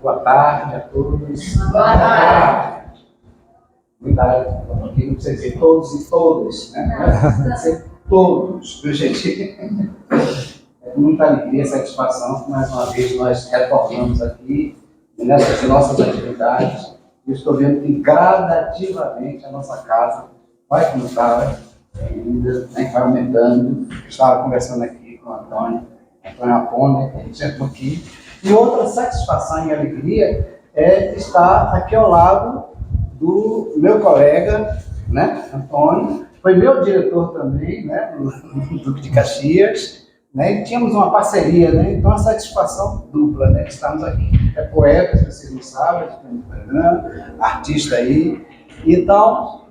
Boa tarde a todos. Boa tarde. Cuidado, aqui não precisa dizer todos e todas, né? Precisa dizer todos, viu, gente? É com muita alegria e satisfação que mais uma vez nós retornamos aqui nessas nossas atividades. Eu estou vendo que gradativamente a nossa casa vai começar ainda, né, vai aumentando. Eu estava conversando aqui com o Antônio Apone, que a gente sentou aqui. E outra satisfação e alegria é estar aqui ao lado do meu colega, né, Antônio, foi meu diretor também, né, no Duque de Caxias, né, e tínhamos uma parceria, né, então a satisfação dupla, né, estamos aqui. É poeta, se vocês não sabem, artista aí, então,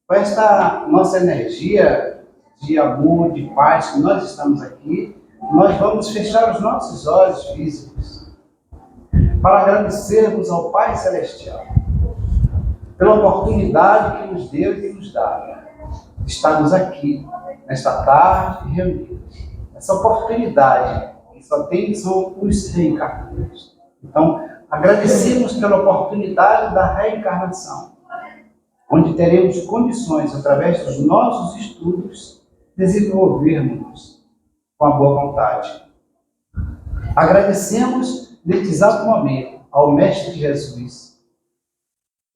com esta nossa energia de amor, de paz que nós estamos aqui, nós vamos fechar os nossos olhos físicos para agradecermos ao Pai Celestial pela oportunidade que nos deu e que nos dá de estarmos aqui, nesta tarde, reunidos. Essa oportunidade que só tem são os reencarnados. Então, agradecemos pela oportunidade da reencarnação, onde teremos condições, através dos nossos estudos, desenvolvermos com a boa vontade. Agradecemos, neste exato momento, ao Mestre Jesus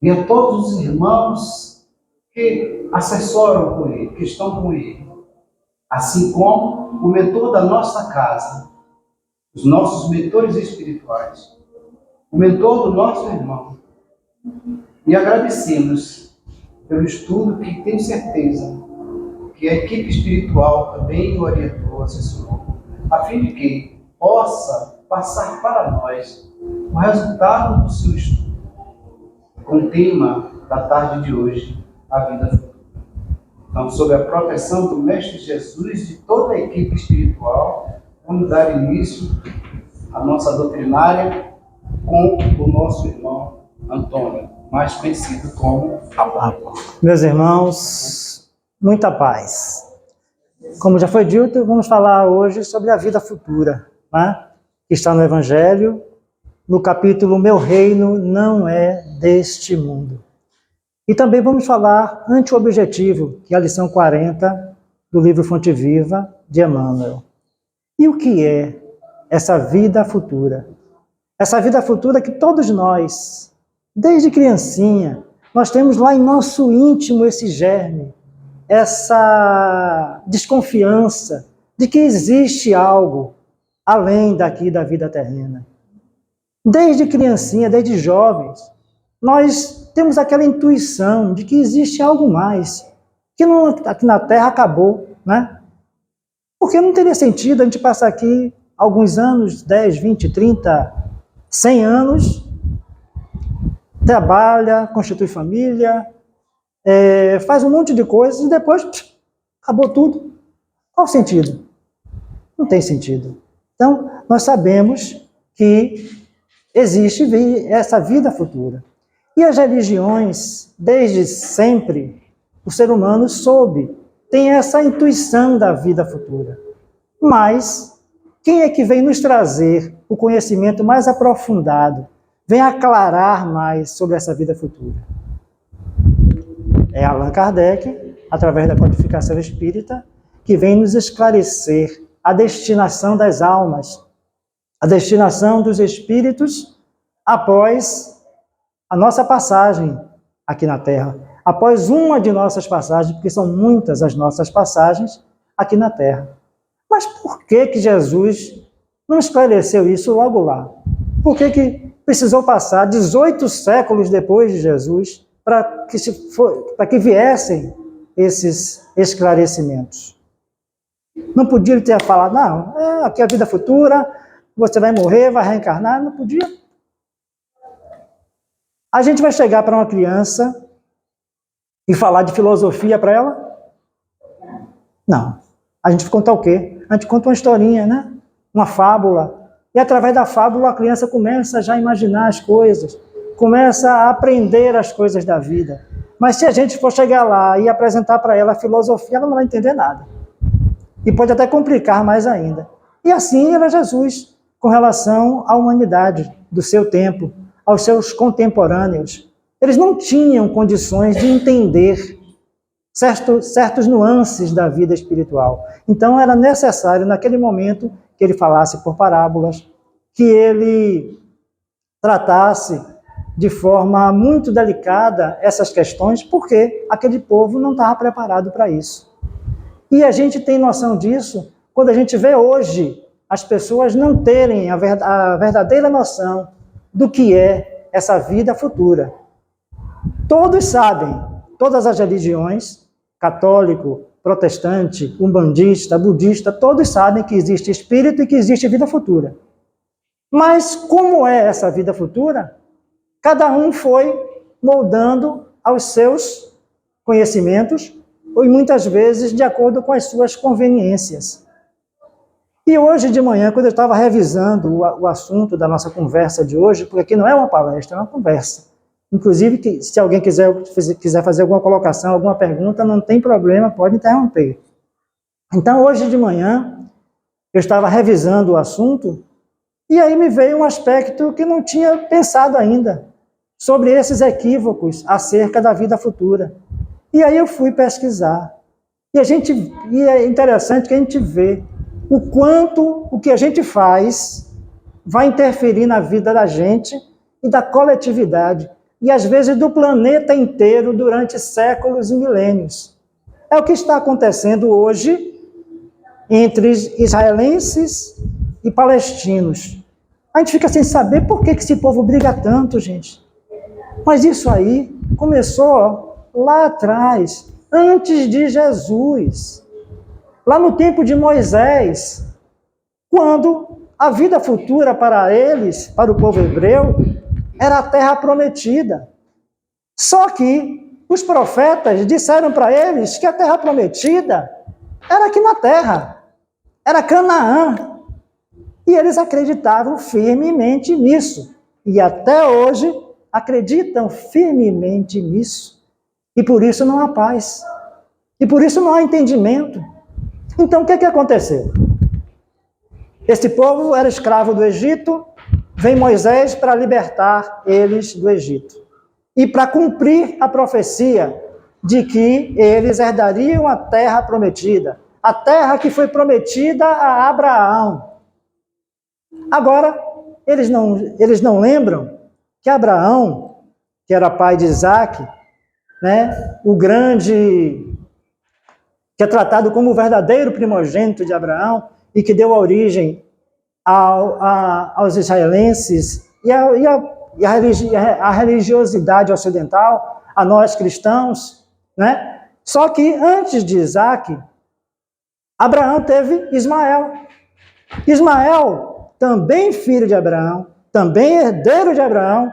e a todos os irmãos que assessoram com ele, que estão com ele, assim como o mentor da nossa casa, os nossos mentores espirituais, o mentor do nosso irmão. E agradecemos pelo estudo que tenho certeza que a equipe espiritual também o orientou, assessorou, a fim de que possa passar para nós o resultado do seu estudo, com o tema da tarde de hoje, a vida futura. Então, sob a proteção do Mestre Jesus e de toda a equipe espiritual, vamos dar início à nossa doutrinária com o nosso irmão Antônio, mais conhecido como Apolo. Meus irmãos, muita paz. Como já foi dito, vamos falar hoje sobre a vida futura, né? Que está no Evangelho, no capítulo Meu Reino Não É Deste Mundo. E também vamos falar anti-objetivo, que é a lição 40 do livro Fonte Viva de Emmanuel. E o que é essa vida futura? Essa vida futura que todos nós, desde criancinha, nós temos lá em nosso íntimo esse germe, essa desconfiança de que existe algo além daqui da vida terrena. Desde criancinha, desde jovens, nós temos aquela intuição de que existe algo mais, que não, aqui na Terra acabou, né? Porque não teria sentido a gente passar aqui alguns anos, 10, 20, 30, 100 anos, trabalha, constitui família, faz um monte de coisas e depois acabou tudo. Qual o sentido? Não tem sentido. Então, nós sabemos que existe essa vida futura. E as religiões, desde sempre, o ser humano tem essa intuição da vida futura. Mas, quem é que vem nos trazer o conhecimento mais aprofundado, vem aclarar mais sobre essa vida futura? É Allan Kardec, através da codificação espírita, que vem nos esclarecer a destinação das almas, a destinação dos espíritos após a nossa passagem aqui na Terra, após uma de nossas passagens, porque são muitas as nossas passagens aqui na Terra. Mas por que Jesus não esclareceu isso logo lá? Por que precisou passar 18 séculos depois de Jesus para que viessem esses esclarecimentos? Não podia ter falado, não, aqui é a vida futura, você vai morrer, vai reencarnar, não podia. A gente vai chegar para uma criança e falar de filosofia para ela? Não. A gente conta o quê? A gente conta uma historinha, né? Uma fábula. E através da fábula a criança começa já a imaginar as coisas, começa a aprender as coisas da vida. Mas se a gente for chegar lá e apresentar para ela a filosofia, ela não vai entender nada. E pode até complicar mais ainda. E assim era Jesus com relação à humanidade, do seu tempo, aos seus contemporâneos. Eles não tinham condições de entender certos nuances da vida espiritual. Então era necessário, naquele momento, que ele falasse por parábolas, que ele tratasse de forma muito delicada essas questões, porque aquele povo não estava preparado para isso. E a gente tem noção disso quando a gente vê hoje as pessoas não terem a verdadeira noção do que é essa vida futura. Todos sabem, todas as religiões, católico, protestante, umbandista, budista, todos sabem que existe espírito e que existe vida futura. Mas como é essa vida futura? Cada um foi moldando aos seus conhecimentos e muitas vezes de acordo com as suas conveniências. E hoje de manhã, quando eu estava revisando o assunto da nossa conversa de hoje, porque aqui não é uma palestra, é uma conversa. Inclusive, se alguém quiser fazer alguma colocação, alguma pergunta, não tem problema, pode interromper. Então, hoje de manhã, eu estava revisando o assunto e aí me veio um aspecto que não tinha pensado ainda sobre esses equívocos acerca da vida futura. E aí eu fui pesquisar. E é interessante que a gente vê o quanto o que a gente faz vai interferir na vida da gente e da coletividade, e às vezes do planeta inteiro durante séculos e milênios. É o que está acontecendo hoje entre israelenses e palestinos. A gente fica sem saber por que esse povo briga tanto, gente. Mas isso aí começou lá atrás, antes de Jesus, lá no tempo de Moisés, quando a vida futura para eles, para o povo hebreu, era a terra prometida. Só que os profetas disseram para eles que a terra prometida era aqui na terra, era Canaã. E eles acreditavam firmemente nisso. E até hoje acreditam firmemente nisso. E por isso não há paz. E por isso não há entendimento. Então o que aconteceu? Esse povo era escravo do Egito, vem Moisés para libertar eles do Egito. E para cumprir a profecia de que eles herdariam a terra prometida, a terra que foi prometida a Abraão. Agora, eles não lembram que Abraão, que era pai de Isaac, né, o grande, que é tratado como o verdadeiro primogênito de Abraão, e que deu origem aos israelenses e a religiosidade ocidental, a nós cristãos, né? Só que antes de Isaac, Abraão teve Ismael. Ismael, também filho de Abraão, também herdeiro de Abraão,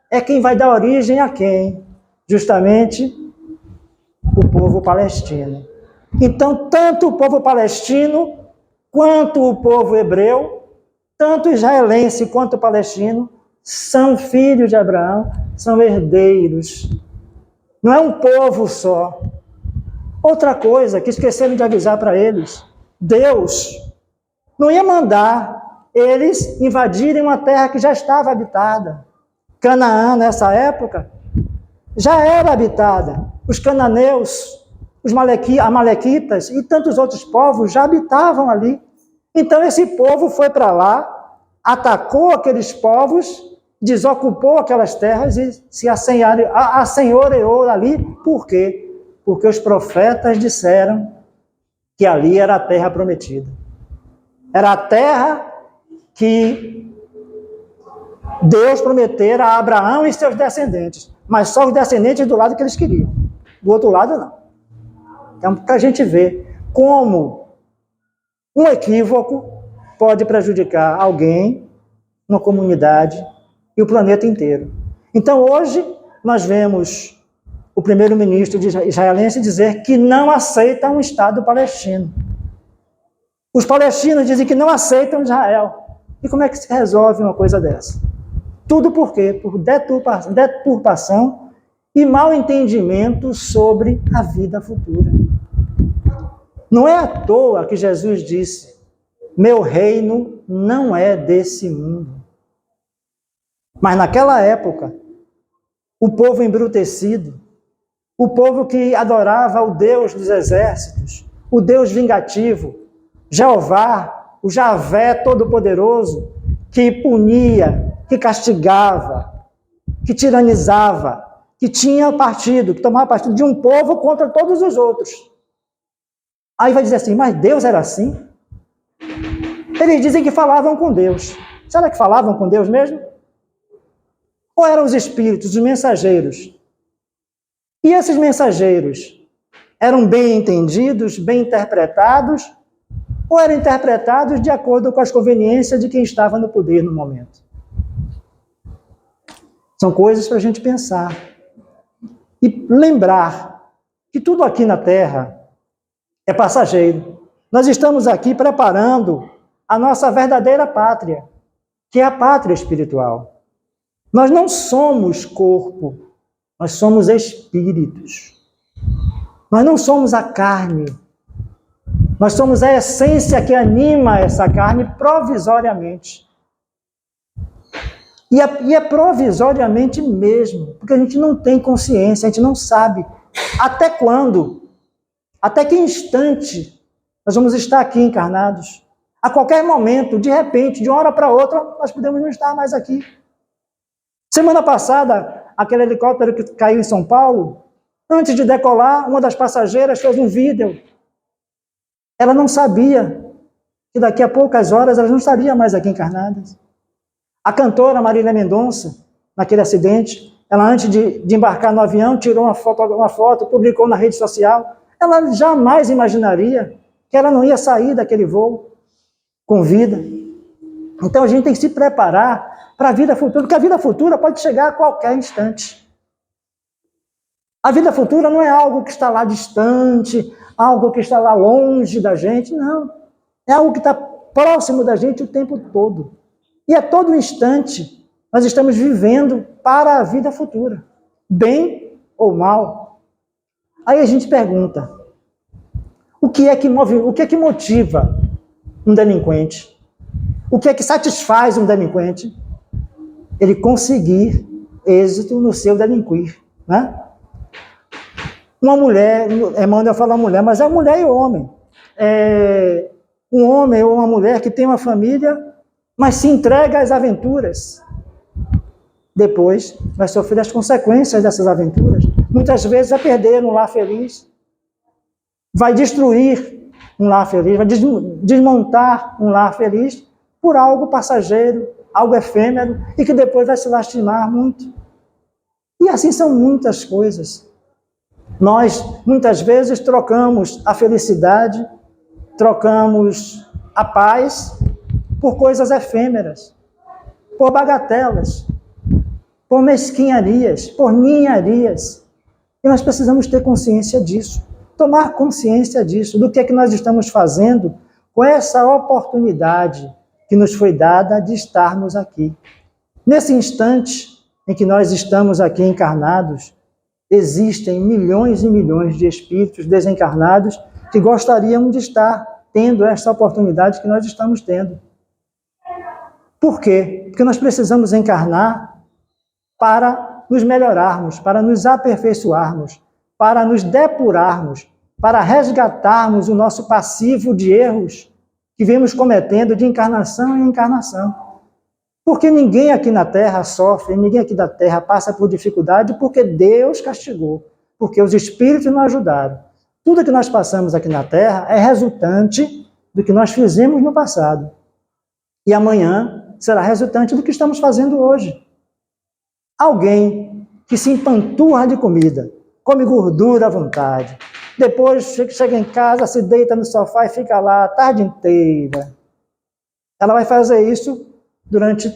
é quem vai dar origem a quem? Justamente o povo palestino. Então, tanto o povo palestino quanto o povo hebreu, tanto israelense quanto palestino, são filhos de Abraão, são herdeiros. Não é um povo só. Outra coisa que esqueceram de avisar para eles, Deus não ia mandar eles invadirem uma terra que já estava habitada. Canaã, nessa época, já era habitada. Os cananeus, os amalequitas e tantos outros povos já habitavam ali. Então esse povo foi para lá, atacou aqueles povos, desocupou aquelas terras e se assenhoreou ali. Por quê? Porque os profetas disseram que ali era a terra prometida. Era a terra que Deus prometera a Abraão e seus descendentes, mas só os descendentes do lado que eles queriam. Do outro lado, não. Então, para a gente ver como um equívoco pode prejudicar alguém, uma comunidade e o planeta inteiro. Então, hoje, nós vemos o primeiro-ministro israelense dizer que não aceita um Estado palestino. Os palestinos dizem que não aceitam Israel. E como é que se resolve uma coisa dessa? Tudo por quê? Por deturpação e mau entendimento sobre a vida futura. Não é à toa que Jesus disse: meu reino não é desse mundo. Mas naquela época, o povo embrutecido, o povo que adorava o Deus dos exércitos, o Deus vingativo, Jeová, o Javé Todo-Poderoso, que punia, que castigava, que tiranizava, que tinha partido, que tomava partido de um povo contra todos os outros. Aí vai dizer assim, mas Deus era assim? Eles dizem que falavam com Deus. Será que falavam com Deus mesmo? Ou eram os espíritos, os mensageiros? E esses mensageiros eram bem entendidos, bem interpretados, ou eram interpretados de acordo com as conveniências de quem estava no poder no momento? São coisas para a gente pensar. E lembrar que tudo aqui na Terra é passageiro. Nós estamos aqui preparando a nossa verdadeira pátria, que é a pátria espiritual. Nós não somos corpo, nós somos espíritos. Nós não somos a carne. Nós somos a essência que anima essa carne provisoriamente. E é provisoriamente mesmo, porque a gente não tem consciência, a gente não sabe até quando, até que instante nós vamos estar aqui encarnados. A qualquer momento, de repente, de uma hora para outra, nós podemos não estar mais aqui. Semana passada, aquele helicóptero que caiu em São Paulo, antes de decolar, uma das passageiras fez um vídeo. Ela não sabia que daqui a poucas horas elas não estariam mais aqui encarnadas. A cantora Marília Mendonça, naquele acidente, ela antes de embarcar no avião, tirou uma foto, publicou na rede social. Ela jamais imaginaria que ela não ia sair daquele voo com vida. Então a gente tem que se preparar para a vida futura, porque a vida futura pode chegar a qualquer instante. A vida futura não é algo que está lá distante, algo que está lá longe da gente, não. É algo que está próximo da gente o tempo todo. E a todo instante nós estamos vivendo para a vida futura, bem ou mal. Aí a gente pergunta, o que é que motiva um delinquente? O que é que satisfaz um delinquente? Ele conseguir êxito no seu delinquir, né? Uma mulher, Emmanuel fala mulher, mas é mulher e homem. Um homem ou uma mulher que tem uma família, mas se entrega às aventuras. Depois vai sofrer as consequências dessas aventuras. Muitas vezes vai perder um lar feliz, vai destruir um lar feliz, vai desmontar um lar feliz por algo passageiro, algo efêmero, e que depois vai se lastimar muito. E assim são muitas coisas. Nós, muitas vezes, trocamos a felicidade, trocamos a paz por coisas efêmeras, por bagatelas, por mesquinharias, por ninharias. E nós precisamos ter consciência disso, tomar consciência disso, do que é que nós estamos fazendo com essa oportunidade que nos foi dada de estarmos aqui. Nesse instante em que nós estamos aqui encarnados, existem milhões e milhões de espíritos desencarnados que gostariam de estar tendo essa oportunidade que nós estamos tendo. Por quê? Porque nós precisamos encarnar para nos melhorarmos, para nos aperfeiçoarmos, para nos depurarmos, para resgatarmos o nosso passivo de erros que vemos cometendo de encarnação em encarnação. Porque ninguém aqui na Terra sofre, ninguém aqui da Terra passa por dificuldade porque Deus castigou, porque os espíritos não ajudaram. Tudo que nós passamos aqui na Terra é resultante do que nós fizemos no passado. E amanhã será resultante do que estamos fazendo hoje. Alguém que se empanturra de comida, come gordura à vontade, depois chega em casa, se deita no sofá e fica lá a tarde inteira. Ela vai fazer isso durante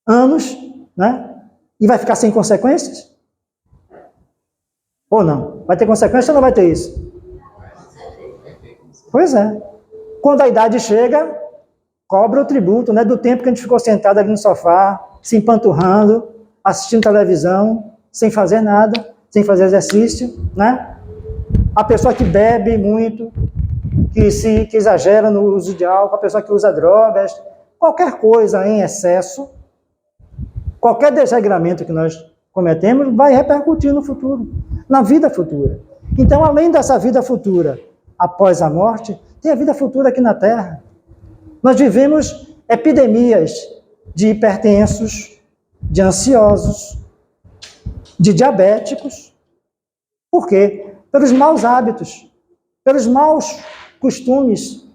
anos, né? E vai ficar sem consequências? Ou não? Vai ter consequência ou não vai ter isso? Pois é. Quando a idade chega, cobra o tributo, né? Do tempo que a gente ficou sentado ali no sofá, se empanturrando, assistindo televisão, sem fazer nada, sem fazer exercício, né? A pessoa que bebe muito, que exagera no uso de álcool, a pessoa que usa drogas, qualquer coisa em excesso, Qualquer desregramento que nós cometemos vai repercutir no futuro, na vida futura. Então, além dessa vida futura após a morte, tem a vida futura aqui na Terra. Nós vivemos epidemias de hipertensos, de ansiosos, de diabéticos. Por quê? Pelos maus hábitos, pelos maus costumes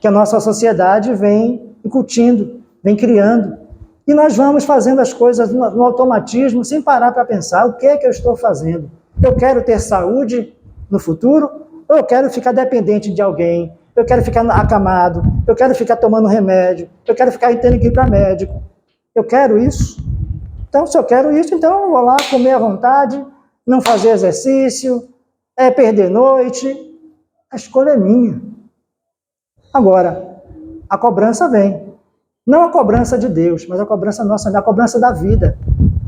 que a nossa sociedade vem incutindo, vem criando. E nós vamos fazendo as coisas no automatismo, sem parar para pensar o que é que eu estou fazendo. Eu quero ter saúde no futuro ou eu quero ficar dependente de alguém? Eu quero ficar acamado, eu quero ficar tomando remédio, eu quero ficar tendo que ir para médico. Eu quero isso? Então, se eu quero isso, então eu vou lá comer à vontade, não fazer exercício, perder noite. A escolha é minha. Agora, a cobrança vem. Não a cobrança de Deus, mas a cobrança nossa, a cobrança da vida.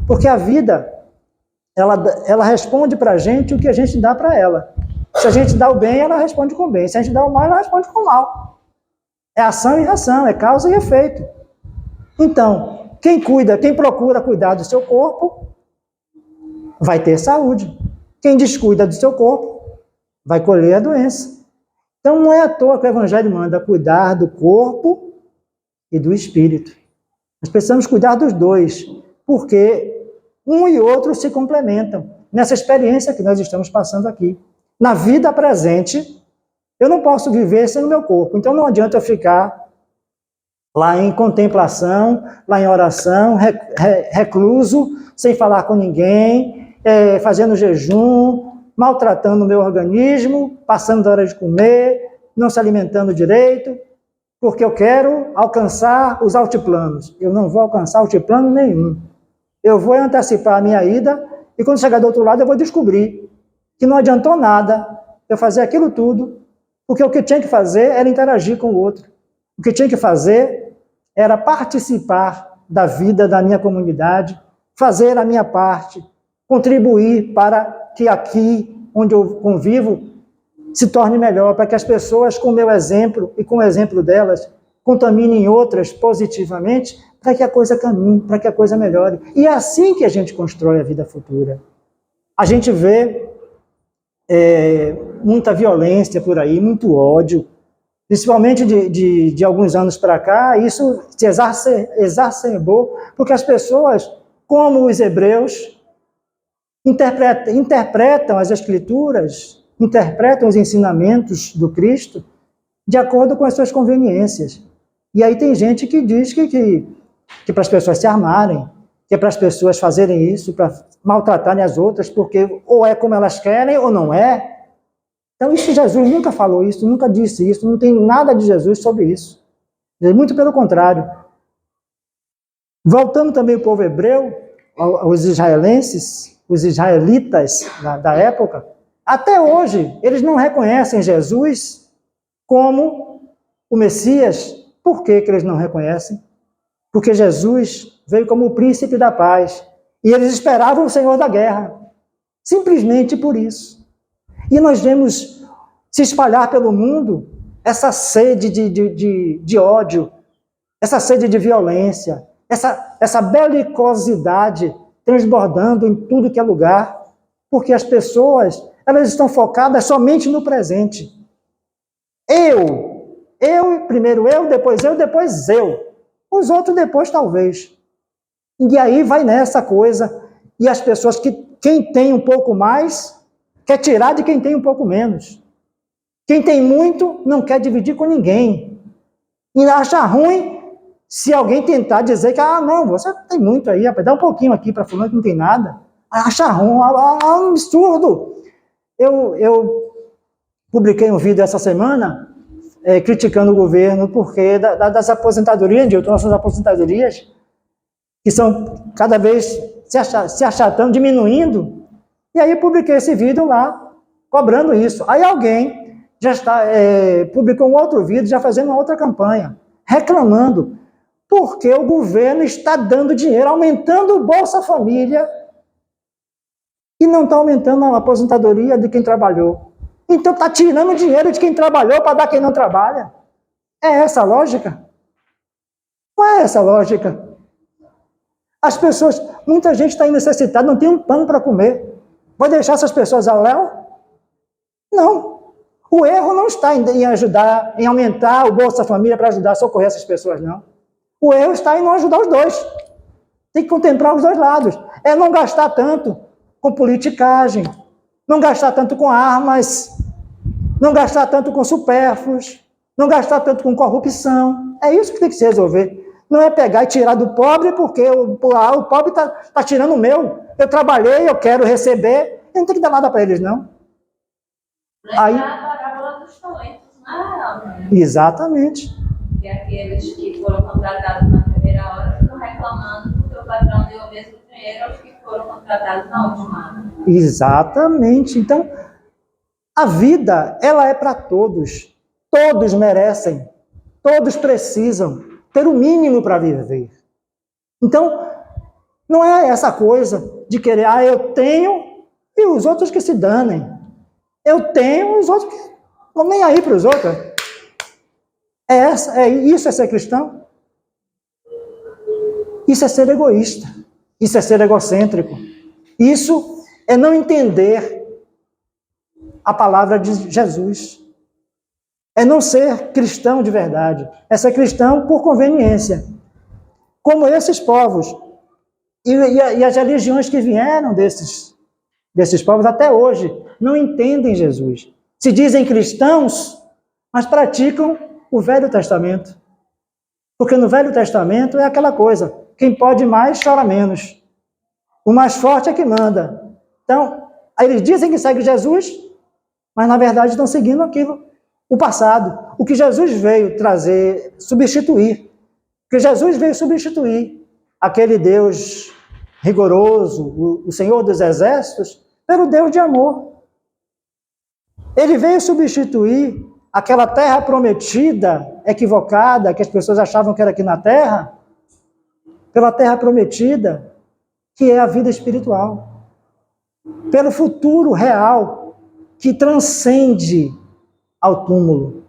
Porque a vida, ela responde para a gente o que a gente dá para ela. Se a gente dá o bem, ela responde com o bem. Se a gente dá o mal, ela responde com o mal. É ação e reação, é causa e efeito. Então, quem procura cuidar do seu corpo, vai ter saúde. Quem descuida do seu corpo, vai colher a doença. Então, não é à toa que o Evangelho manda cuidar do corpo e do espírito. Nós precisamos cuidar dos dois, porque um e outro se complementam nessa experiência que nós estamos passando aqui. Na vida presente, eu não posso viver sem o meu corpo, então não adianta eu ficar lá em contemplação, lá em oração, recluso, sem falar com ninguém, fazendo jejum, maltratando o meu organismo, passando da hora de comer, não se alimentando direito, porque eu quero alcançar os altiplanos. Eu não vou alcançar altiplano nenhum. Eu vou antecipar a minha ida e quando chegar do outro lado eu vou descobrir que não adiantou nada eu fazer aquilo tudo, porque o que tinha que fazer era interagir com o outro. O que tinha que fazer era participar da vida da minha comunidade, fazer a minha parte, contribuir para que aqui onde eu convivo se torne melhor, para que as pessoas, com o meu exemplo e com o exemplo delas, contaminem outras positivamente, para que a coisa caminhe, para que a coisa melhore. E é assim que a gente constrói a vida futura. A gente vê muita violência por aí, muito ódio, principalmente de alguns anos para cá, isso se exacerbou, porque as pessoas, como os hebreus, interpretam as Escrituras, interpretam os ensinamentos do Cristo de acordo com as suas conveniências. E aí tem gente que diz que para as pessoas se armarem, que é para as pessoas fazerem isso, para maltratarem as outras, porque ou é como elas querem ou não é. Então, isso Jesus nunca falou isso, nunca disse isso, não tem nada de Jesus sobre isso. Muito pelo contrário. Voltando também ao povo hebreu, aos israelenses, os israelitas da época, até hoje, eles não reconhecem Jesus como o Messias. Por que eles não reconhecem? Porque Jesus veio como o príncipe da paz. E eles esperavam o Senhor da guerra. Simplesmente por isso. E nós vemos se espalhar pelo mundo essa sede de ódio, essa sede de violência, essa belicosidade transbordando em tudo que é lugar, porque as pessoas, elas estão focadas somente no presente. Primeiro eu, depois eu. Os outros depois talvez. E aí vai nessa coisa, e as pessoas quem tem um pouco mais, quer tirar de quem tem um pouco menos. Quem tem muito, não quer dividir com ninguém. E acha ruim se alguém tentar dizer que, não, você tem muito aí, dá um pouquinho aqui para fulano que não tem nada. Acha ruim, é um absurdo. Eu publiquei um vídeo essa semana criticando o governo porque das aposentadorias, de nossas aposentadorias, que são cada vez se achatando, diminuindo. E aí eu publiquei esse vídeo lá, cobrando isso. Aí alguém já publicou um outro vídeo, já fazendo uma outra campanha, reclamando, porque o governo está dando dinheiro, aumentando o Bolsa Família, e não está aumentando a aposentadoria de quem trabalhou. Então está tirando dinheiro de quem trabalhou para dar quem não trabalha. É essa a lógica? Não é essa a lógica. As pessoas, muita gente está necessitada, não tem um pão para comer. Vai deixar essas pessoas ao léu? Não. O erro não está em ajudar, em aumentar o Bolsa Família para ajudar a socorrer essas pessoas, não. O erro está em não ajudar os dois. Tem que contemplar os dois lados. É não gastar tanto com politicagem, não gastar tanto com armas, não gastar tanto com supérfluos, não gastar tanto com corrupção. É isso que tem que se resolver. Não é pegar e tirar do pobre porque o pobre está tirando o meu. Eu trabalhei, eu quero receber, eu não tenho que dar nada para eles, não. Aí, a parábola dos talentos, né? Exatamente. E aqueles que foram contratados na primeira hora ficam reclamando porque o patrão deu o mesmo dinheiro aos que foram contratados na última hora. Exatamente. Então, a vida, ela é para todos. Todos merecem. Todos precisam ter o mínimo para viver. Então, não é essa coisa de querer, eu tenho e os outros que se danem. Eu tenho e os outros que não nem aí para os outros. Isso é ser cristão? Isso é ser egoísta. Isso é ser egocêntrico. Isso é não entender a palavra de Jesus. É não ser cristão de verdade. É ser cristão por conveniência. Como esses povos. E as religiões que vieram desses povos até hoje não entendem Jesus. Se dizem cristãos, mas praticam o Velho Testamento. Porque no Velho Testamento é aquela coisa, quem pode mais, chora menos. O mais forte é que manda. Então, aí eles dizem que seguem Jesus, mas na verdade estão seguindo aquilo, o passado. O que Jesus veio trazer, substituir. Porque Jesus veio substituir aquele Deus rigoroso, o Senhor dos Exércitos, pelo Deus de amor. Ele veio substituir aquela terra prometida, equivocada, que as pessoas achavam que era aqui na terra, pela terra prometida, que é a vida espiritual. Pelo futuro real, que transcende ao túmulo.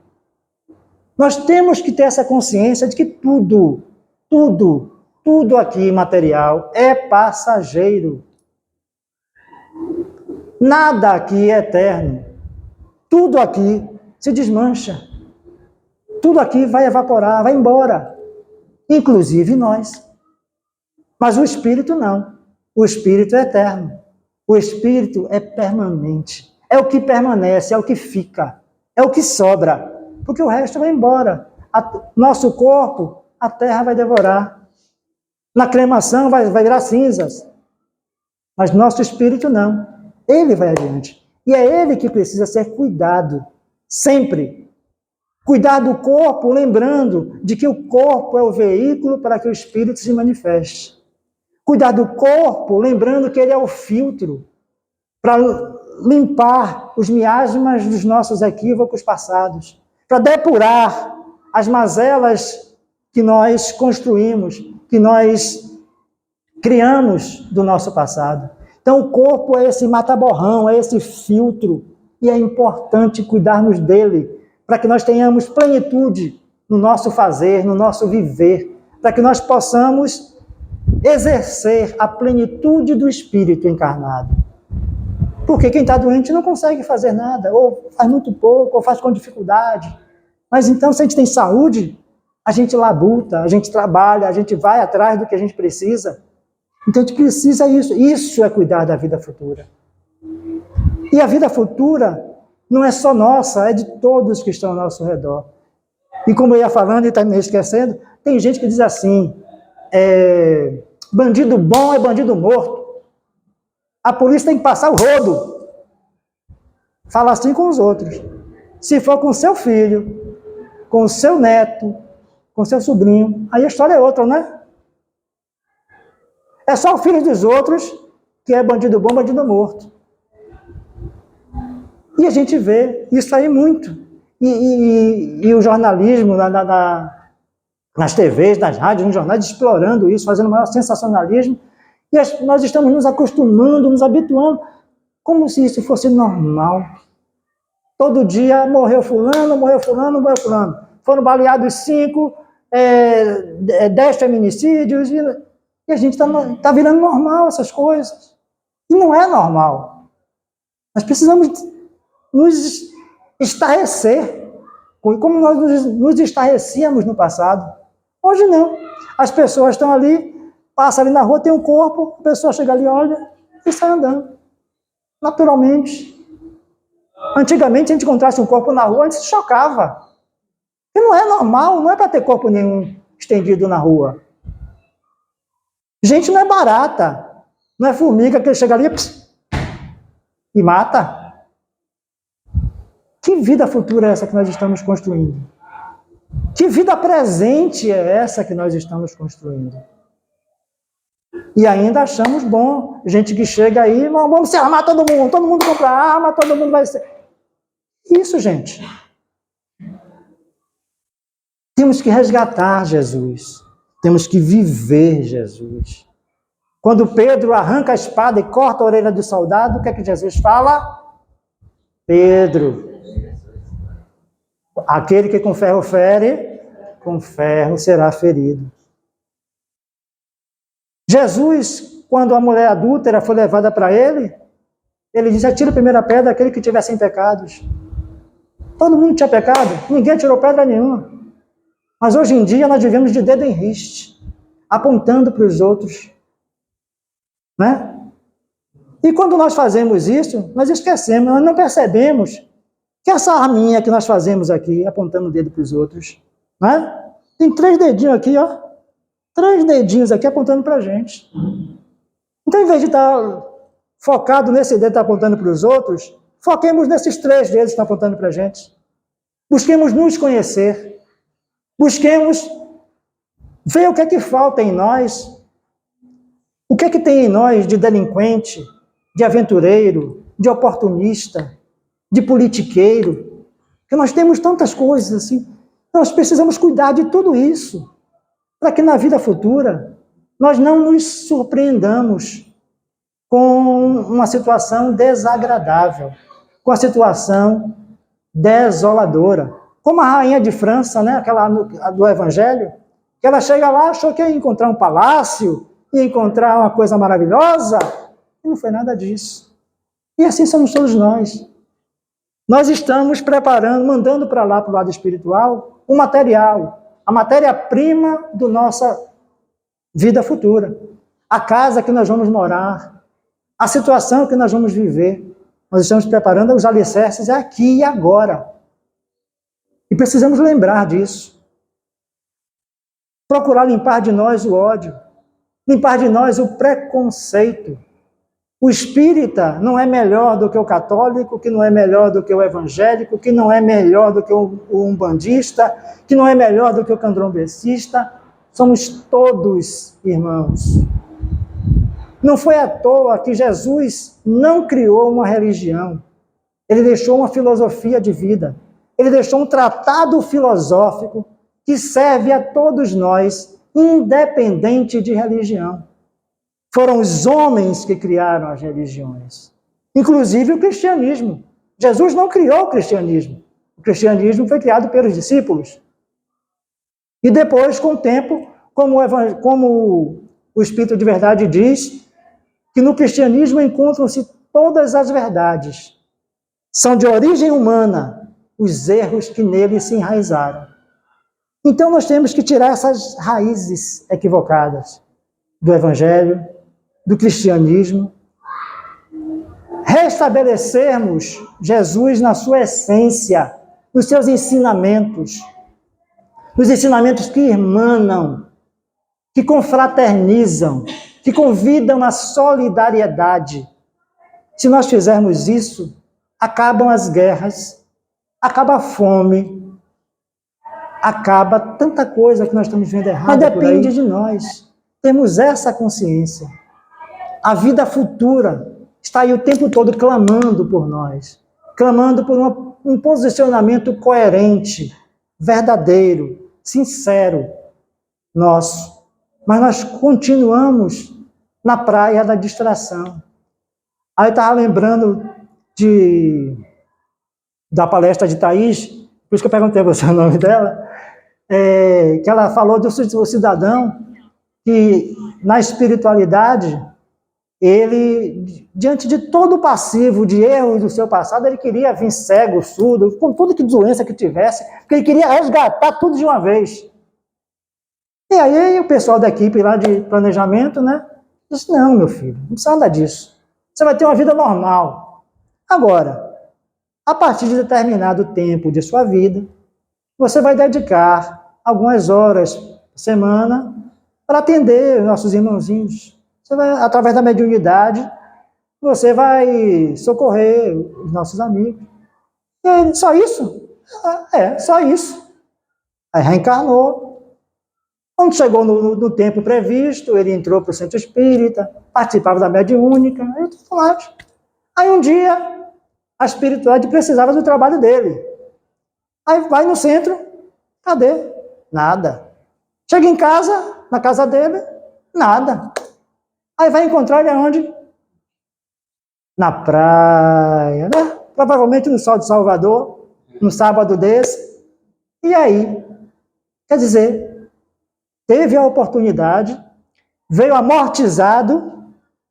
Nós temos que ter essa consciência de que tudo aqui material é passageiro. Nada aqui é eterno. Tudo aqui se desmancha. Tudo aqui vai evaporar, vai embora. Inclusive nós. Mas o Espírito não. O Espírito é eterno. O Espírito é permanente. É o que permanece, é o que fica. É o que sobra. Porque o resto vai embora. Nosso corpo, a terra vai devorar. Na cremação vai virar cinzas. Mas nosso espírito não. Ele vai adiante. E é ele que precisa ser cuidado. Sempre. Cuidar do corpo, lembrando de que o corpo é o veículo para que o espírito se manifeste. Cuidar do corpo, lembrando que ele é o filtro para limpar os miasmas dos nossos equívocos passados. Para depurar as mazelas que nós construímos, que nós criamos do nosso passado. Então, o corpo é esse mata-borrão, é esse filtro, e é importante cuidarmos dele, para que nós tenhamos plenitude no nosso fazer, no nosso viver, para que nós possamos exercer a plenitude do Espírito encarnado. Porque quem está doente não consegue fazer nada, ou faz muito pouco, ou faz com dificuldade. Mas então, se a gente tem saúde, a gente labuta, a gente trabalha, a gente vai atrás do que a gente precisa. Então a gente precisa isso. Isso é cuidar da vida futura. E a vida futura não é só nossa, é de todos que estão ao nosso redor. E como eu ia falando e está me esquecendo, tem gente que diz assim, bandido bom é bandido morto. A polícia tem que passar o rodo. Fala assim com os outros. Se for com seu filho, com o seu neto, com seu sobrinho, aí a história é outra, né? É só o filho dos outros que é bandido bom, bandido morto. E a gente vê isso aí muito. E o jornalismo, nas TVs, nas rádios, nos jornais, explorando isso, fazendo o maior sensacionalismo. E nós estamos nos acostumando, nos habituando, como se isso fosse normal. Todo dia morreu fulano, morreu fulano, morreu fulano. Foram baleados 5, 10 feminicídios. E a gente está virando normal essas coisas. E não é normal. Nós precisamos nos estarrecer, como nós nos estarrecíamos no passado. Hoje não. As pessoas estão ali, passa ali na rua, tem um corpo, a pessoa chega ali, olha e sai andando. Naturalmente. Antigamente, se a gente encontrasse um corpo na rua, a gente se chocava. E não é normal, não é para ter corpo nenhum estendido na rua. Gente não é barata, não é formiga que chega ali e mata. Que vida futura é essa que nós estamos construindo? Que vida presente é essa que nós estamos construindo? E ainda achamos bom, gente que chega aí, vamos se armar todo mundo compra arma, todo mundo vai ser... Isso, gente. Temos que resgatar Jesus. Temos que viver Jesus. Quando Pedro arranca a espada e corta a orelha do soldado, o que é que Jesus fala? Pedro, aquele que com ferro fere, com ferro será ferido. Jesus, quando a mulher adúltera foi levada para ele disse, atira a primeira pedra aquele que tiver sem pecados. Todo mundo tinha pecado, ninguém tirou pedra nenhuma. Mas hoje em dia nós vivemos de dedo em riste, apontando para os outros. Né? E quando nós fazemos isso, nós esquecemos, nós não percebemos que essa arminha que nós fazemos aqui, apontando o dedo para os outros, né? Tem 3 dedinhos aqui, ó. 3 dedinhos aqui apontando para a gente. Então, em vez de estar focado nesse dedo que está apontando para os outros, foquemos nesses 3 dedos que estão apontando para a gente. Busquemos nos conhecer. Busquemos ver o que é que falta em nós. O que é que tem em nós de delinquente, de aventureiro, de oportunista, de politiqueiro? Porque nós temos tantas coisas assim. Nós precisamos cuidar de tudo isso, para que na vida futura nós não nos surpreendamos com uma situação desagradável, com a situação desoladora. Como a rainha de França, né, aquela do Evangelho, que ela chega lá, achou que ia encontrar um palácio, ia encontrar uma coisa maravilhosa, e não foi nada disso. E assim somos todos nós. Nós estamos preparando, mandando para lá, para o lado espiritual, o material, a matéria-prima da nossa vida futura. A casa que nós vamos morar, a situação que nós vamos viver. Nós estamos preparando os alicerces aqui e agora. E precisamos lembrar disso. Procurar limpar de nós o ódio, limpar de nós o preconceito. O espírita não é melhor do que o católico, que não é melhor do que o evangélico, que não é melhor do que o umbandista, que não é melhor do que o candomblecista. Somos todos irmãos. Não foi à toa que Jesus não criou uma religião. Ele deixou uma filosofia de vida. Ele deixou um tratado filosófico que serve a todos nós, independente de religião. Foram os homens que criaram as religiões, inclusive o cristianismo. Jesus não criou o cristianismo. O cristianismo foi criado pelos discípulos. E depois, com o tempo, como o Espírito de Verdade diz, que no cristianismo encontram-se todas as verdades. São de origem humana os erros que nele se enraizaram. Então nós temos que tirar essas raízes equivocadas do Evangelho, do cristianismo, restabelecermos Jesus na sua essência, nos seus ensinamentos, nos ensinamentos que irmanam, que confraternizam, que convidam à solidariedade. Se nós fizermos isso, acabam as guerras, acaba a fome, acaba tanta coisa que nós estamos vendo errada. Mas depende de nós. Temos essa consciência. A vida futura está aí o tempo todo clamando por nós, clamando por um posicionamento coerente, verdadeiro, sincero nosso. Mas nós continuamos na praia da distração. Aí eu estava lembrando da palestra de Thaís, por isso que eu perguntei a você o nome dela, que ela falou do cidadão que na espiritualidade, ele, diante de todo o passivo de erros do seu passado, ele queria vir cego, surdo, com tudo que doença que tivesse, porque ele queria resgatar tudo de uma vez. E aí o pessoal da equipe lá de planejamento, né, disse, não, meu filho, não precisa nada disso. Você vai ter uma vida normal. Agora, a partir de determinado tempo de sua vida, você vai dedicar algumas horas por semana para atender os nossos irmãozinhos. Você vai, através da mediunidade, você vai socorrer os nossos amigos. E aí, só isso? Só isso. Aí reencarnou. Quando chegou no tempo previsto, ele entrou para o centro espírita, participava da mediúnica, e tudo mais. Aí um dia, a espiritualidade precisava do trabalho dele. Aí vai no centro, cadê? Nada. Chega em casa, na casa dele, nada. Aí vai encontrar ele aonde? Na praia, né? Provavelmente no sol de Salvador, no sábado desse. E aí? Quer dizer, teve a oportunidade, veio amortizado,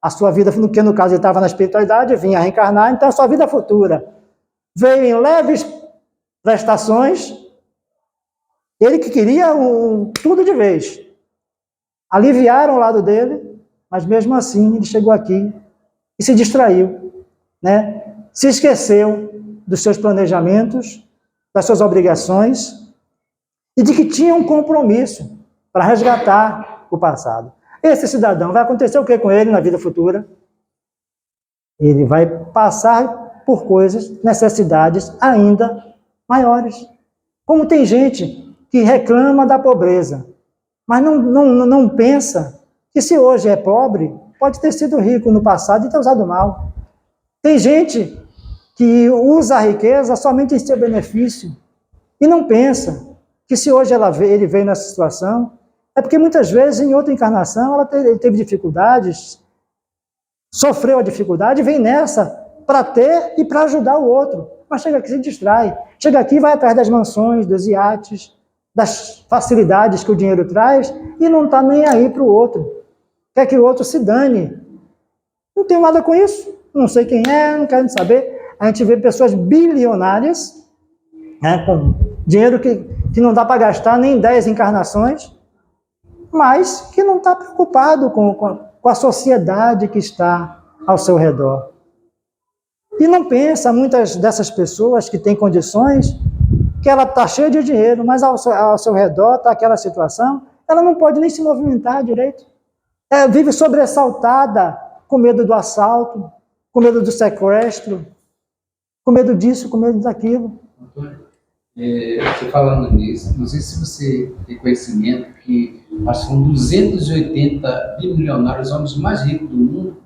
a sua vida, porque no caso ele estava na espiritualidade, vinha reencarnar, então a sua vida futura veio em leves prestações, ele que queria tudo de vez. Aliviaram o lado dele, mas mesmo assim ele chegou aqui e se distraiu, né? Se esqueceu dos seus planejamentos, das suas obrigações e de que tinha um compromisso para resgatar o passado. Esse cidadão, vai acontecer o que com ele na vida futura? Ele vai passar por coisas, necessidades ainda maiores. Como tem gente que reclama da pobreza, mas não pensa que se hoje é pobre, pode ter sido rico no passado e ter usado mal. Tem gente que usa a riqueza somente em seu benefício e não pensa que se hoje ele veio nessa situação, é porque muitas vezes em outra encarnação ele teve dificuldades, sofreu a dificuldade, vem nessa para ter e para ajudar o outro. Mas chega aqui e se distrai. Chega aqui e vai atrás das mansões, dos iates, das facilidades que o dinheiro traz e não está nem aí para o outro. Quer que o outro se dane. Não tenho nada com isso. Não sei quem é, não quero saber. A gente vê pessoas bilionárias, né, com dinheiro que não dá para gastar nem 10 encarnações, mas que não está preocupado com a sociedade que está ao seu redor. E não pensa, muitas dessas pessoas que têm condições, que ela está cheia de dinheiro, mas ao seu redor está aquela situação, ela não pode nem se movimentar direito. Ela vive sobressaltada, com medo do assalto, com medo do sequestro, com medo disso, com medo daquilo. Antônio, você falando nisso, não sei se você tem conhecimento que acho que são 280 bilionários, os homens mais ricos do mundo,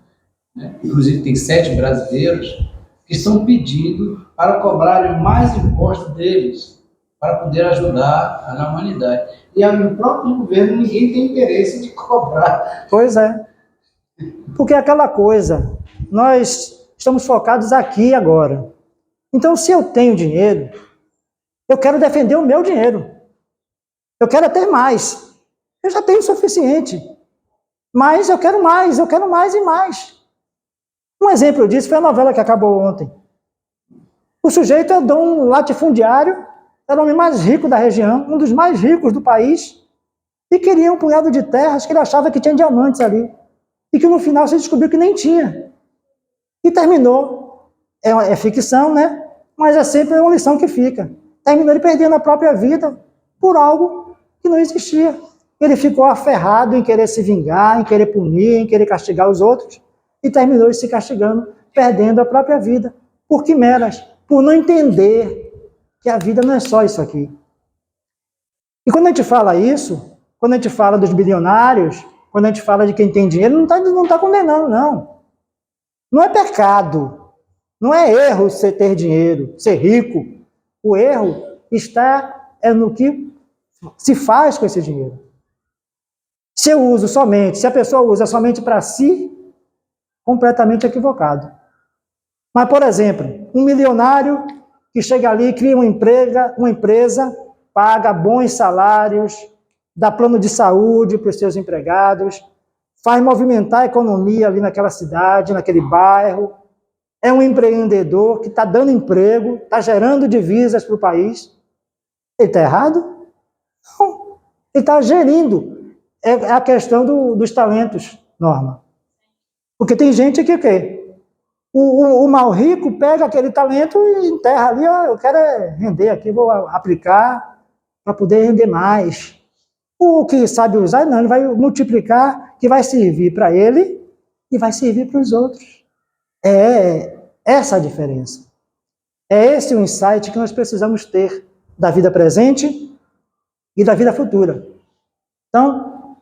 né? Inclusive tem 7 brasileiros, que estão pedindo para cobrarem mais impostos deles, para poder ajudar na humanidade. E no próprio governo ninguém tem interesse de cobrar. Pois é. Porque é aquela coisa, nós estamos focados aqui agora. Então, se eu tenho dinheiro, eu quero defender o meu dinheiro. Eu quero ter mais. Eu já tenho o suficiente. Mas eu quero mais e mais. Um exemplo disso foi a novela que acabou ontem. O sujeito é um latifundiário, era o homem mais rico da região, um dos mais ricos do país, e queria um punhado de terras que ele achava que tinha diamantes ali. E que no final se descobriu que nem tinha. E terminou. É ficção, né? Mas é sempre uma lição que fica. Terminou ele perdendo a própria vida por algo que não existia. Ele ficou aferrado em querer se vingar, em querer punir, em querer castigar os outros, e terminou se castigando, perdendo a própria vida. Por quimeras, por não entender que a vida não é só isso aqui. E quando a gente fala isso, quando a gente fala dos bilionários, quando a gente fala de quem tem dinheiro, não está condenando, não. Não é pecado, não é erro você ter dinheiro, ser rico. O erro está no que se faz com esse dinheiro. Se a pessoa usa somente para si, completamente equivocado. Mas, por exemplo, um milionário que chega ali, cria uma empresa, paga bons salários, dá plano de saúde para os seus empregados, faz movimentar a economia ali naquela cidade, naquele bairro, é um empreendedor que está dando emprego, está gerando divisas para o país. Ele está errado? Não. Ele está gerindo. É a questão dos talentos, Norma. Porque tem gente que o quê? O mal rico pega aquele talento e enterra ali, ó, eu quero render aqui, vou aplicar para poder render mais. O que sabe usar, não, ele vai multiplicar, que vai servir para ele e vai servir para os outros. É essa a diferença. É esse o insight que nós precisamos ter da vida presente e da vida futura. Então,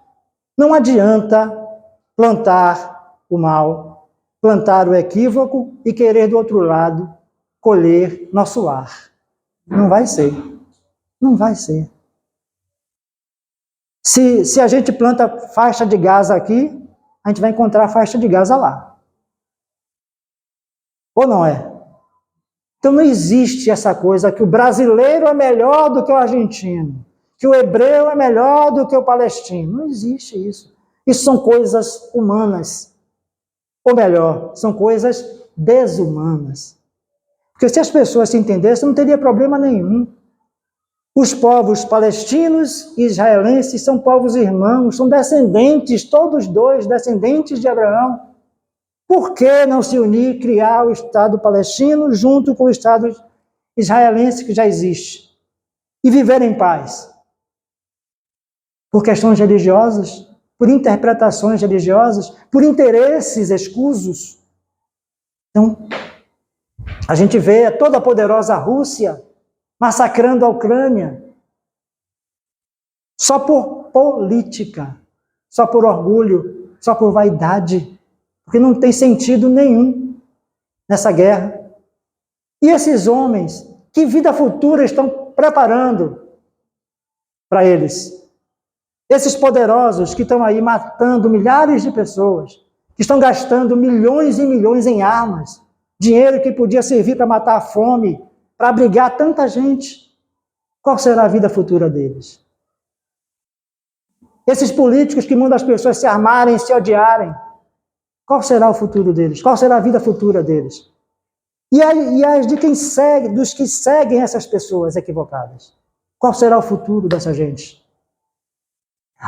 não adianta plantar o mal, plantar o equívoco e querer do outro lado colher nosso lar. Não vai ser. Não vai ser. Se a gente planta faixa de Gaza aqui, a gente vai encontrar faixa de Gaza lá. Ou não é? Então não existe essa coisa que o brasileiro é melhor do que o argentino, que o hebreu é melhor do que o palestino. Não existe isso. Isso são coisas humanas. Ou melhor, são coisas desumanas. Porque se as pessoas se entendessem, não teria problema nenhum. Os povos palestinos e israelenses são povos irmãos, são descendentes, todos dois descendentes de Abraão. Por que não se unir e criar o Estado palestino junto com o Estado israelense que já existe? E viver em paz? Por questões religiosas? Por interpretações religiosas? Por interesses escusos? Então, a gente vê toda a poderosa Rússia massacrando a Ucrânia só por política, só por orgulho, só por vaidade, porque não tem sentido nenhum nessa guerra. E esses homens, que vida futura estão preparando para eles? Esses poderosos que estão aí matando milhares de pessoas, que estão gastando milhões e milhões em armas, dinheiro que podia servir para matar a fome, para abrigar tanta gente. Qual será a vida futura deles? Esses políticos que mandam as pessoas se armarem, se odiarem, qual será o futuro deles? Qual será a vida futura deles? E as de quem segue, dos que seguem essas pessoas equivocadas? Qual será o futuro dessa gente?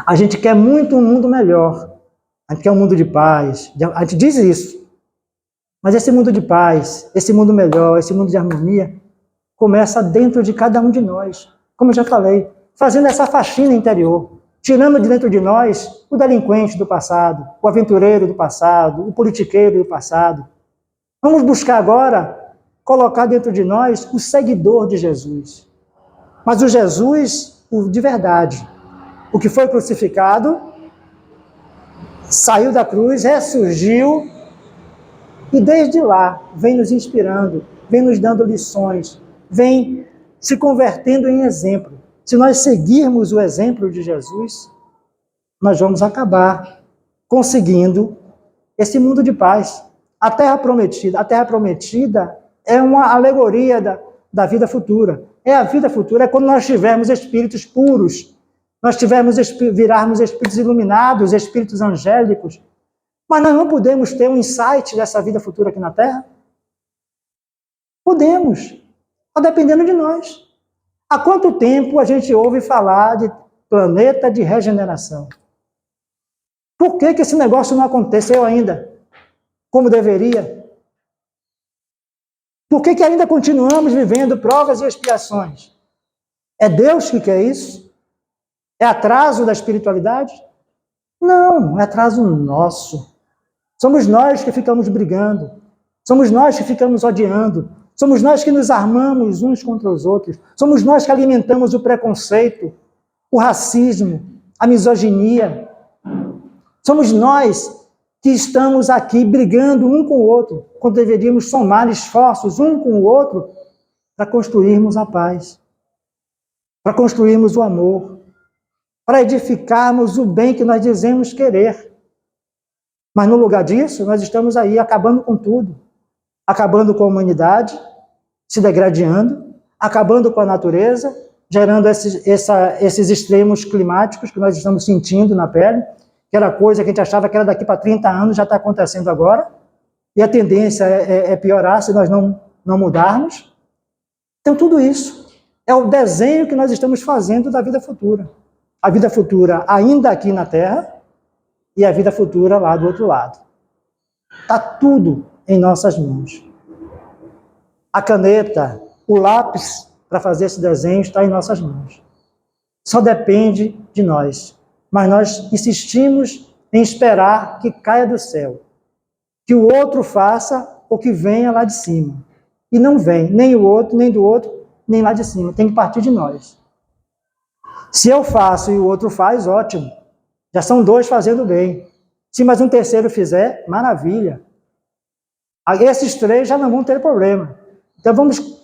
A gente quer muito um mundo melhor. A gente quer um mundo de paz. A gente diz isso. Mas esse mundo de paz, esse mundo melhor, esse mundo de harmonia, começa dentro de cada um de nós. Como eu já falei, fazendo essa faxina interior. Tirando de dentro de nós o delinquente do passado, o aventureiro do passado, o politiqueiro do passado. Vamos buscar agora colocar dentro de nós o seguidor de Jesus. Mas o Jesus, o de verdade, o que foi crucificado, saiu da cruz, ressurgiu e desde lá vem nos inspirando, vem nos dando lições, vem se convertendo em exemplo. Se nós seguirmos o exemplo de Jesus, nós vamos acabar conseguindo esse mundo de paz. A Terra Prometida é uma alegoria da vida futura. É a vida futura, é quando nós tivermos espíritos puros, nós virarmos espíritos iluminados, espíritos angélicos. Mas nós não podemos ter um insight dessa vida futura aqui na Terra? Podemos, está dependendo de nós. Há quanto tempo a gente ouve falar de planeta de regeneração? Por que esse negócio não aconteceu ainda como deveria? Por que ainda continuamos vivendo provas e expiações? É Deus que quer isso? É atraso da espiritualidade? Não, é atraso nosso. Somos nós que ficamos brigando. Somos nós que ficamos odiando. Somos nós que nos armamos uns contra os outros. Somos nós que alimentamos o preconceito, o racismo, a misoginia. Somos nós que estamos aqui brigando um com o outro, quando deveríamos somar esforços um com o outro para construirmos a paz, para construirmos o amor, para edificarmos o bem que nós dizemos querer. Mas no lugar disso, nós estamos aí acabando com tudo. Acabando com a humanidade, se degradando, acabando com a natureza, gerando esses extremos climáticos que nós estamos sentindo na pele. Aquela coisa que a gente achava que era daqui para 30 anos já está acontecendo agora. E a tendência é piorar se nós não mudarmos. Então, tudo isso é o desenho que nós estamos fazendo da vida futura. A vida futura ainda aqui na Terra e a vida futura lá do outro lado. Está tudo em nossas mãos. A caneta, o lápis para fazer esse desenho está em nossas mãos. Só depende de nós. Mas nós insistimos em esperar que caia do céu. Que o outro faça ou que venha lá de cima. E não vem, nem o outro, nem do outro, nem lá de cima. Tem que partir de nós. Se eu faço e o outro faz, ótimo. Já são dois fazendo bem. Se mais um terceiro fizer, maravilha. Esses três já não vão ter problema. Então vamos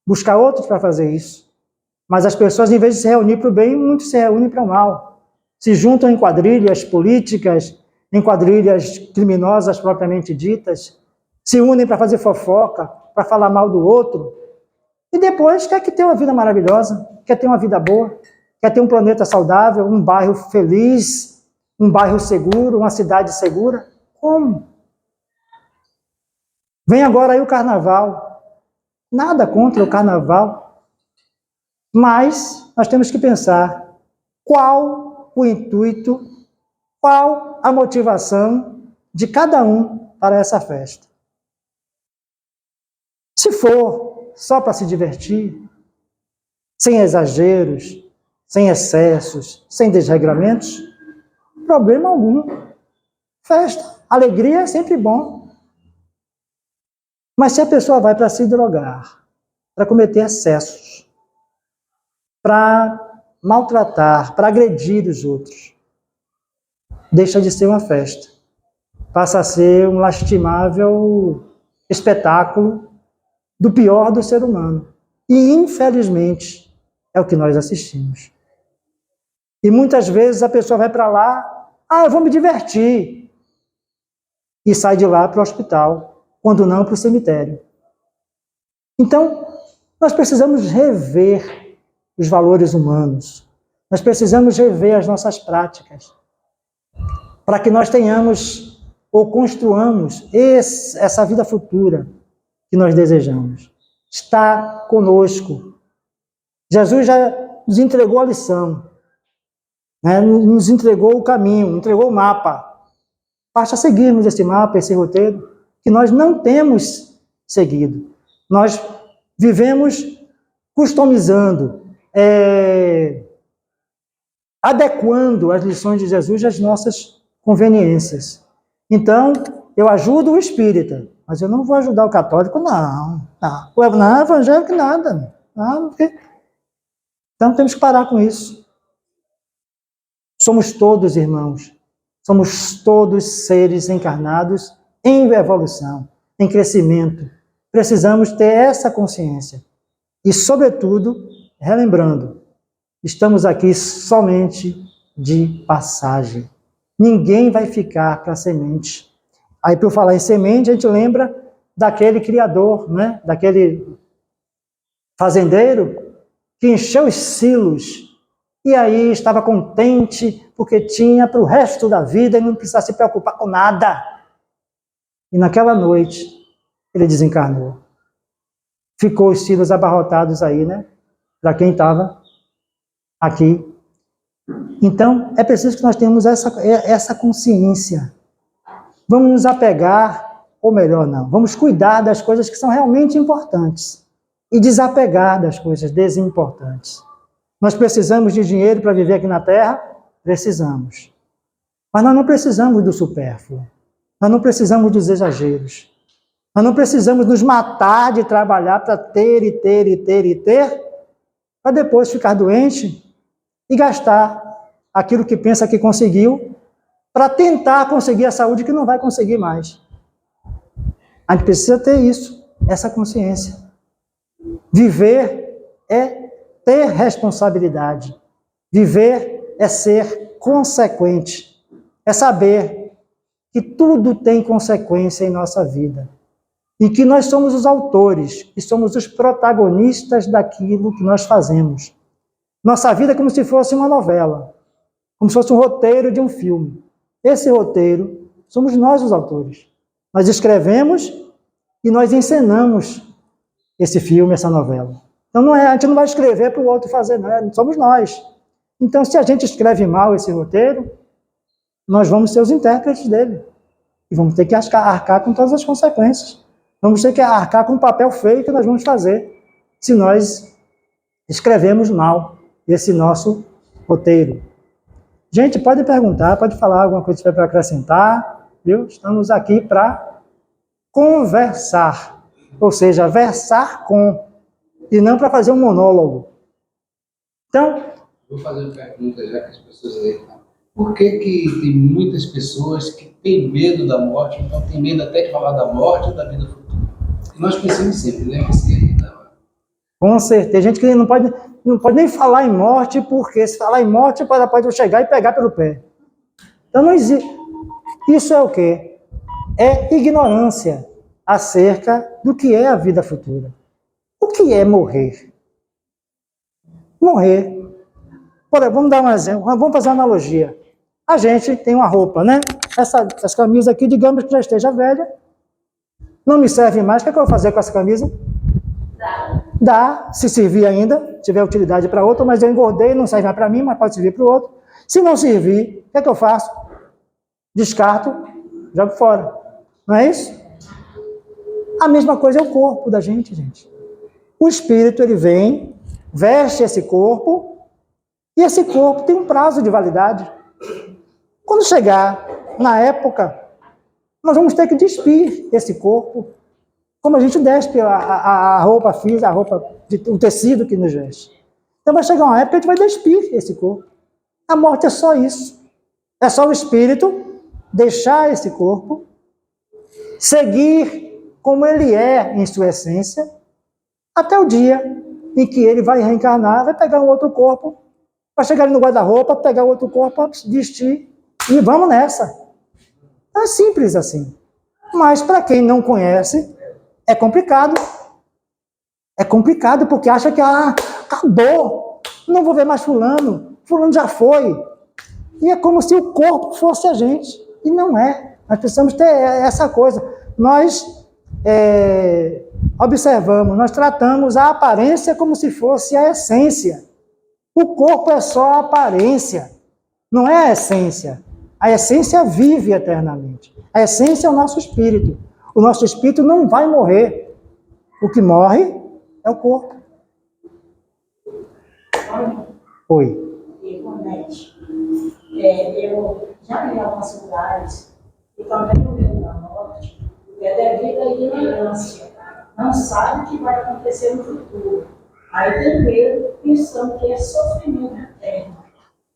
buscar outros para fazer isso. Mas as pessoas, em vez de se reunir para o bem, muitos se reúnem para o mal. Se juntam em quadrilhas políticas, em quadrilhas criminosas propriamente ditas, se unem para fazer fofoca, para falar mal do outro, e depois quer que tenha uma vida maravilhosa, quer ter uma vida boa, quer ter um planeta saudável, um bairro feliz, um bairro seguro, uma cidade segura. Como? Vem agora aí o carnaval. Nada contra o carnaval, mas nós temos que pensar qual o intuito, qual a motivação de cada um para essa festa. Se for só para se divertir, sem exageros, sem excessos, sem desregramentos, problema algum. Festa, alegria é sempre bom. Mas se a pessoa vai para se drogar, para cometer excessos, para maltratar, para agredir os outros, deixa de ser uma festa. Passa a ser um lastimável espetáculo do pior do ser humano. E, infelizmente, é o que nós assistimos. E muitas vezes a pessoa vai para lá, eu vou me divertir, e sai de lá para o hospital, quando não para o cemitério. Então, nós precisamos rever os valores humanos, nós precisamos rever as nossas práticas, para que nós tenhamos ou construamos essa vida futura que nós desejamos. Está conosco. Jesus já nos entregou a lição, né? Nos entregou o caminho, entregou o mapa. Basta seguirmos esse mapa, esse roteiro, que nós não temos seguido. Nós vivemos customizando, adequando as lições de Jesus às nossas conveniências. Então, eu ajudo o espírita, mas eu não vou ajudar o católico, não. O evangélico, nada. Não, porque... Então, temos que parar com isso. Somos todos irmãos. Somos todos seres encarnados em evolução, em crescimento. Precisamos ter essa consciência. E, sobretudo, relembrando, estamos aqui somente de passagem. Ninguém vai ficar para a semente. Aí, por falar em semente, a gente lembra daquele criador, né? Daquele fazendeiro que encheu os silos e aí estava contente porque tinha para o resto da vida e não precisava se preocupar com nada. E naquela noite, ele desencarnou. Ficou os silos abarrotados aí, né? Para quem estava aqui. Então, é preciso que nós tenhamos essa consciência. Vamos nos apegar, ou melhor, não, vamos cuidar das coisas que são realmente importantes e desapegar das coisas desimportantes. Nós precisamos de dinheiro para viver aqui na Terra? Precisamos. Mas nós não precisamos do supérfluo. Nós não precisamos dos exageros. Nós não precisamos nos matar de trabalhar para ter e ter e ter e ter, para depois ficar doente e gastar aquilo que pensa que conseguiu para tentar conseguir a saúde que não vai conseguir mais. A gente precisa ter isso, essa consciência. Viver é ter responsabilidade. Viver é ser consequente. É saber que tudo tem consequência em nossa vida. E que nós somos os autores, que somos os protagonistas daquilo que nós fazemos. Nossa vida é como se fosse uma novela, como se fosse um roteiro de um filme. Esse roteiro somos nós os autores. Nós escrevemos e nós encenamos esse filme, essa novela. Então a gente não vai escrever para o outro fazer, não, somos nós. Então, se a gente escreve mal esse roteiro, nós vamos ser os intérpretes dele. E vamos ter que arcar com todas as consequências. Vamos ter que arcar com o papel feio que nós vamos fazer se nós escrevemos mal esse nosso roteiro. Gente, pode perguntar, pode falar alguma coisa que tiver para acrescentar, viu? Estamos aqui para conversar, ou seja, versar com, e não para fazer um monólogo. Então, vou fazer uma pergunta já que as pessoas aí. Por que tem muitas pessoas que têm medo da morte, então tem medo até de falar da morte ou da vida futura? E nós pensamos sempre, lembre-se da hora. Com certeza, tem gente que não pode nem falar em morte, porque se falar em morte, pode chegar e pegar pelo pé. Então não existe. Isso é o quê? É ignorância acerca do que é a vida futura. O que é morrer? Morrer. Vamos dar um exemplo, vamos fazer uma analogia. A gente tem uma roupa, né? Essa camisa aqui, digamos que já esteja velha, não me serve mais, o que é que eu vou fazer com essa camisa? Dá, se servir ainda, tiver utilidade para outro, mas eu engordei, não serve mais para mim, mas pode servir para o outro. Se não servir, o que é que eu faço? Descarto, jogo fora. Não é isso? A mesma coisa é o corpo da gente, gente. O espírito, ele vem, veste esse corpo, e esse corpo tem um prazo de validade. Quando chegar na época, nós vamos ter que despir esse corpo, como a gente despe a roupa física, o tecido que nos veste. Então vai chegar uma época que a gente vai despir esse corpo. A morte é só isso. É só o espírito deixar esse corpo, seguir como ele é em sua essência, até o dia em que ele vai reencarnar, vai pegar um outro corpo, vai chegar ali no guarda-roupa, pegar outro corpo, vestir, e vamos nessa. É simples assim. Mas para quem não conhece, é complicado. É complicado porque acha que acabou, não vou ver mais fulano já foi. E é como se o corpo fosse a gente. E não é. Nós precisamos ter essa coisa. Nós observamos, nós tratamos a aparência como se fosse a essência. O corpo é só a aparência, não é a essência. A essência vive eternamente. A essência é o nosso espírito. O nosso espírito não vai morrer. O que morre é o corpo. Oi. Igualmente. Eu já vi em alguns lugares, e também no meio da morte, devido à ignorância. Não sabe o que vai acontecer no futuro. Aí tem medo, pensando que é sofrimento eterno.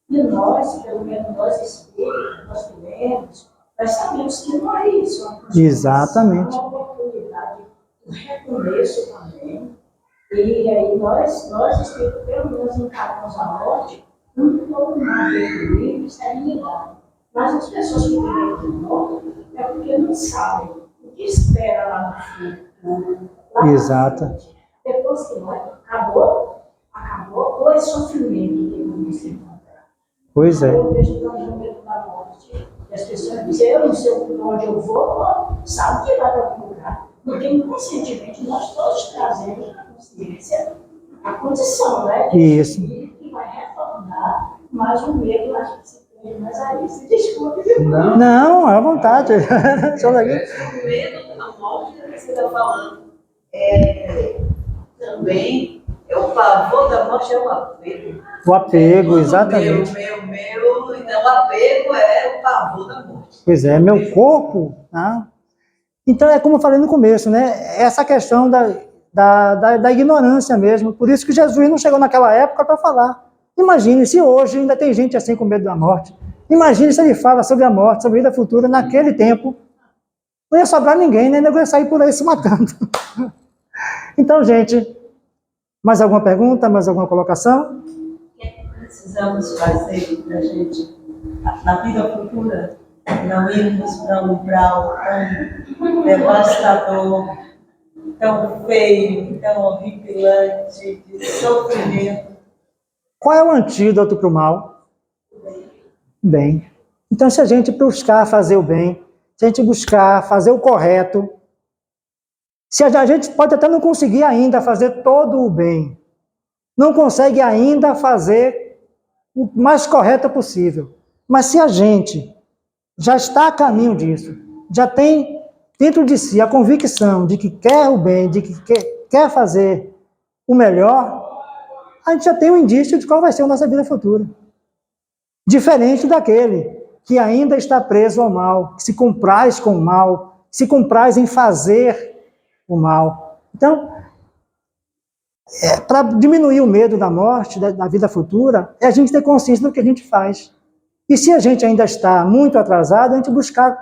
E nós, pelo menos nós espíritos, nós que lemos, nós sabemos que não é isso. Exatamente. É uma oportunidade de recomeço também. E aí nós espíritos, pelo menos encaramos a morte, não todo mundo livre, serenidade. Mas as pessoas que têm medo de morte é porque não sabem o que espera lá no futuro. Exato. Depois que acabou, ou é sofrimento que vamos se encontrar. Pois é. Eu vejo também o medo da morte. E as pessoas dizem, eu não sei onde eu vou, sabe que vai para algum lugar. Porque inconscientemente nós todos trazemos na consciência a condição, né? Isso. Que vai retornar, mas o medo a gente se prende mais a isso. Desculpe. Não, à vontade. Só daqui. O medo da morte que você está falando também é o pavor da morte, é o apego. O apego, exatamente. Meu. Então, o apego é o pavor da morte. Pois é, meu corpo. Né? Então, é como eu falei no começo, né? Essa questão da ignorância mesmo. Por isso que Jesus não chegou naquela época para falar. Imagine se hoje ainda tem gente assim com medo da morte. Imagine se ele fala sobre a morte, sobre a vida futura naquele tempo. Não ia sobrar ninguém, né? Não ia sair por aí se matando. Então, gente, mais alguma pergunta, mais alguma colocação? O que precisamos fazer para a gente, na vida futura, não irmos para um umbral tão devastador, tão feio, tão horripilante, de sofrimento? Qual é o antídoto para o mal? Bem. Então, se a gente buscar fazer o bem, se a gente buscar fazer o correto, se a gente pode até não conseguir ainda fazer todo o bem, não consegue ainda fazer o mais correto possível, mas se a gente já está a caminho disso, já tem dentro de si a convicção de que quer o bem, de que quer fazer o melhor, a gente já tem um indício de qual vai ser a nossa vida futura. Diferente daquele que ainda está preso ao mal, que se compraz com o mal, que se compraz em fazer o mal. Então, para diminuir o medo da morte, da vida futura, é a gente ter consciência do que a gente faz. E se a gente ainda está muito atrasado, a gente buscar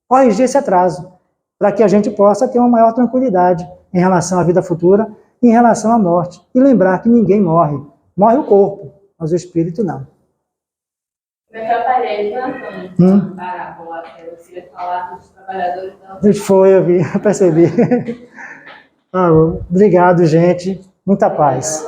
corrigir esse atraso, para que a gente possa ter uma maior tranquilidade em relação à vida futura, em relação à morte. E lembrar que ninguém morre. Morre o corpo, mas o espírito não. Me atrapalhei, Antônio, parábola, que eu queria falar dos trabalhadores da Foi, eu vi, eu percebi. Obrigado, gente. Muita paz.